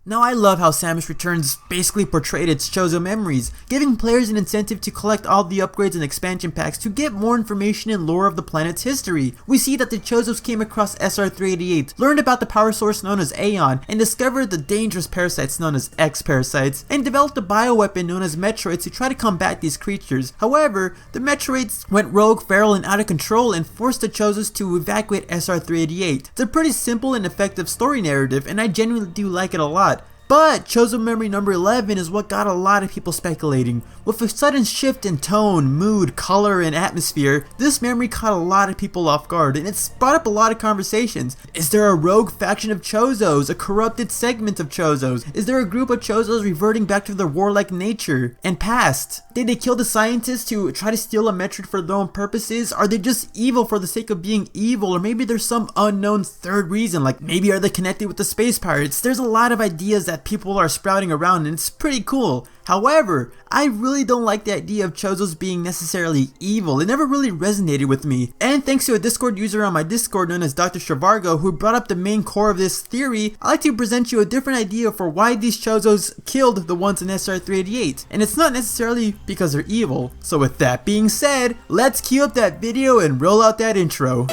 Now I love how Samus Returns basically portrayed its Chozo memories, giving players an incentive to collect all the upgrades and expansion packs to get more information and lore of the planet's history. We see that the Chozos came across SR-388, learned about the power source known as Aeon, and discovered the dangerous parasites known as X-Parasites, and developed a bioweapon known as Metroids to try to combat these creatures. However, the Metroids went rogue, feral, and out of control and forced the Chozos to evacuate SR-388. It's a pretty simple and effective story narrative, and I genuinely do like it a lot. But Chozo memory number 11 is what got a lot of people speculating. With a sudden shift in tone, mood, color, and atmosphere, this memory caught a lot of people off guard, and it's brought up a lot of conversations. Is there a rogue faction of Chozos? A corrupted segment of Chozos? Is there a group of Chozos reverting back to their warlike nature and past? Did they kill the scientists to try to steal a Metroid for their own purposes? Are they just evil for the sake of being evil? Or maybe there's some unknown third reason, like maybe are they connected with the space pirates? There's a lot of ideas that people are sprouting around, and it's pretty cool. However, I really don't like the idea of Chozos being necessarily evil. It never really resonated with me. And thanks to a Discord user on my Discord known as Dr. Shavargo who brought up the main core of this theory, I'd like to present you a different idea for why these Chozos killed the ones in SR-388. And it's not necessarily because they're evil. So with that being said, let's cue up that video and roll out that intro.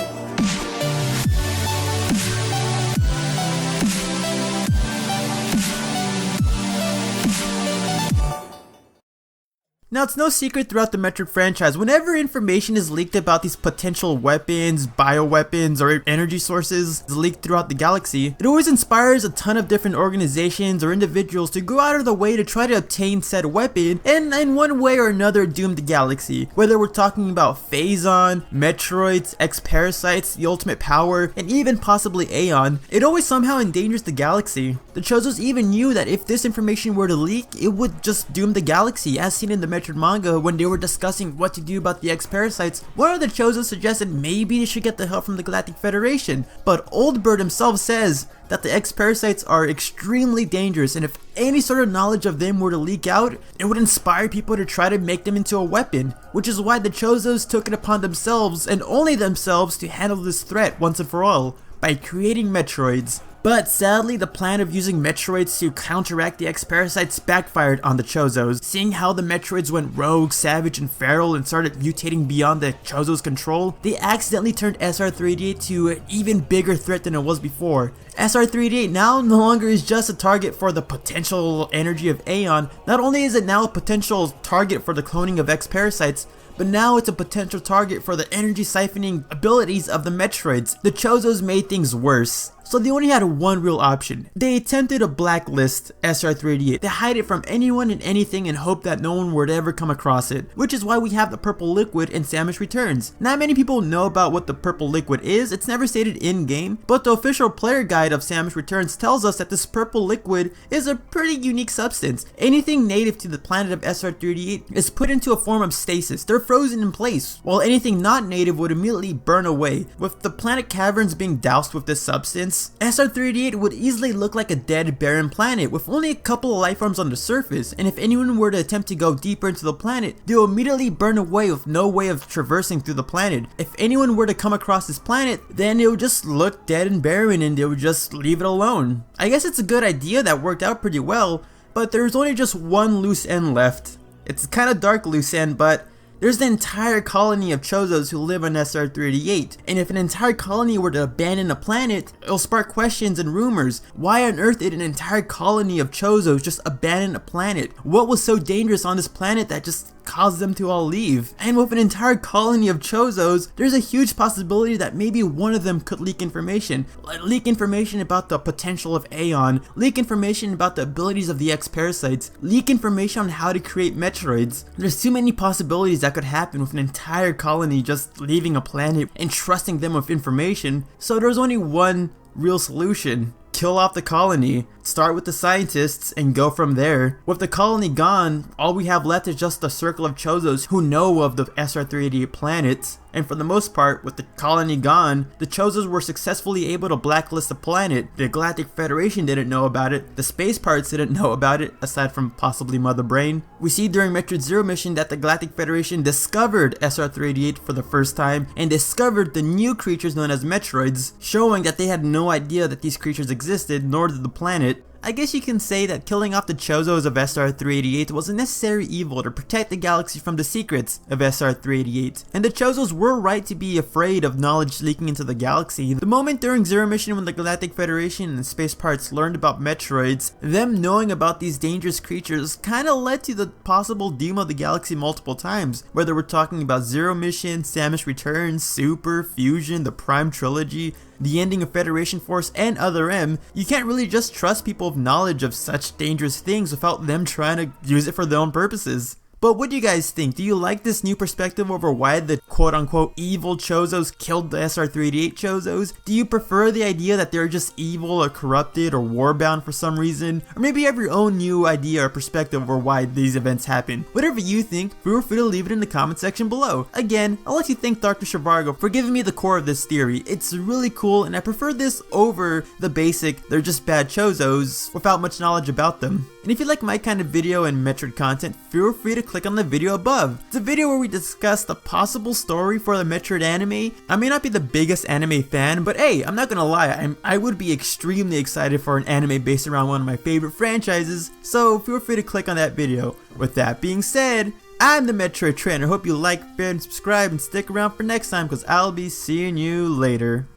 Now, it's no secret throughout the Metroid franchise, whenever information is leaked about these potential weapons, bioweapons, or energy sources leaked throughout the galaxy, it always inspires a ton of different organizations or individuals to go out of the way to try to obtain said weapon and in one way or another doom the galaxy. Whether we're talking about Phazon, Metroids, X-Parasites, the Ultimate Power, and even possibly Aeon, it always somehow endangers the galaxy. The Chozos even knew that if this information were to leak, it would just doom the galaxy, as seen in the Metroid manga when they were discussing what to do about the X-Parasites. One of the Chozos suggested maybe they should get the help from the Galactic Federation, but Old Bird himself says that the X-Parasites are extremely dangerous, and if any sort of knowledge of them were to leak out, it would inspire people to try to make them into a weapon, which is why the Chozos took it upon themselves, and only themselves, to handle this threat once and for all, by creating Metroids. But sadly, the plan of using Metroids to counteract the X-Parasites backfired on the Chozos. Seeing how the Metroids went rogue, savage, and feral and started mutating beyond the Chozos' control, they accidentally turned SR-388 to an even bigger threat than it was before. SR-388 now no longer is just a target for the potential energy of Aeon. Not only is it now a potential target for the cloning of X-Parasites, but now it's a potential target for the energy siphoning abilities of the Metroids. The Chozos made things worse. So they only had one real option. They attempted to blacklist SR-388, to hide it from anyone and anything and hope that no one would ever come across it, which is why we have the purple liquid in Samus Returns. Not many people know about what the purple liquid is, it's never stated in-game, but the official player guide of Samus Returns tells us that this purple liquid is a pretty unique substance. Anything native to the planet of SR-388 is put into a form of stasis. They're frozen in place, while anything not native would immediately burn away. With the planet caverns being doused with this substance, SR-388 would easily look like a dead, barren planet with only a couple of life forms on the surface, and if anyone were to attempt to go deeper into the planet, they will immediately burn away with no way of traversing through the planet. If anyone were to come across this planet, then it would just look dead and barren and they would just leave it alone. I guess it's a good idea that worked out pretty well, but there's only just one loose end left. It's kind of dark loose end, but there's the entire colony of Chozos who live on SR-388, and if an entire colony were to abandon a planet, it'll spark questions and rumors. Why on earth did an entire colony of Chozos just abandon a planet? What was so dangerous on this planet that just caused them to all leave? And with an entire colony of Chozos, there's a huge possibility that maybe one of them could leak information. Leak information about the potential of Aeon, leak information about the abilities of the X-Parasites, leak information on how to create Metroids. There's too many possibilities that could happen with an entire colony just leaving a planet and trusting them with information, so there's only one real solution. Kill off the colony, start with the scientists, and go from there. With the colony gone, all we have left is just a circle of Chozos who know of the SR-388 planets, and for the most part, with the colony gone, the Chozos were successfully able to blacklist the planet. The Galactic Federation didn't know about it, the space pirates didn't know about it, aside from possibly Mother Brain. We see during Metroid Zero mission that the Galactic Federation discovered SR-388 for the first time, and discovered the new creatures known as Metroids, showing that they had no idea that these creatures existed, nor did the planet. I guess you can say that killing off the Chozos of SR-388 was a necessary evil to protect the galaxy from the secrets of SR-388. And the Chozos were right to be afraid of knowledge leaking into the galaxy. The moment during Zero Mission when the Galactic Federation and Space Pirates learned about Metroids, them knowing about these dangerous creatures kinda led to the possible doom of the galaxy multiple times. Whether we're talking about Zero Mission, Samus Returns, Super, Fusion, the Prime Trilogy, the ending of Federation Force, and Other M, you can't really just trust people with knowledge of such dangerous things without them trying to use it for their own purposes. But what do you guys think? Do you like this new perspective over why the quote-unquote evil Chozos killed the SR-388 Chozos? Do you prefer the idea that they're just evil or corrupted or warbound for some reason? Or maybe you have your own new idea or perspective over why these events happen? Whatever you think, feel free to leave it in the comment section below. Again, I'd like to thank Dr. Zhivago for giving me the core of this theory. It's really cool and I prefer this over the basic, they're just bad Chozos without much knowledge about them. And if you like my kind of video and Metroid content, feel free to click on the video above. It's a video where we discuss the possible story for the Metroid anime. I may not be the biggest anime fan, but hey, I'm not gonna lie, I would be extremely excited for an anime based around one of my favorite franchises, so feel free to click on that video. With that being said, I'm the Metroid Trainer. Hope you like, share, and subscribe, and stick around for next time because I'll be seeing you later.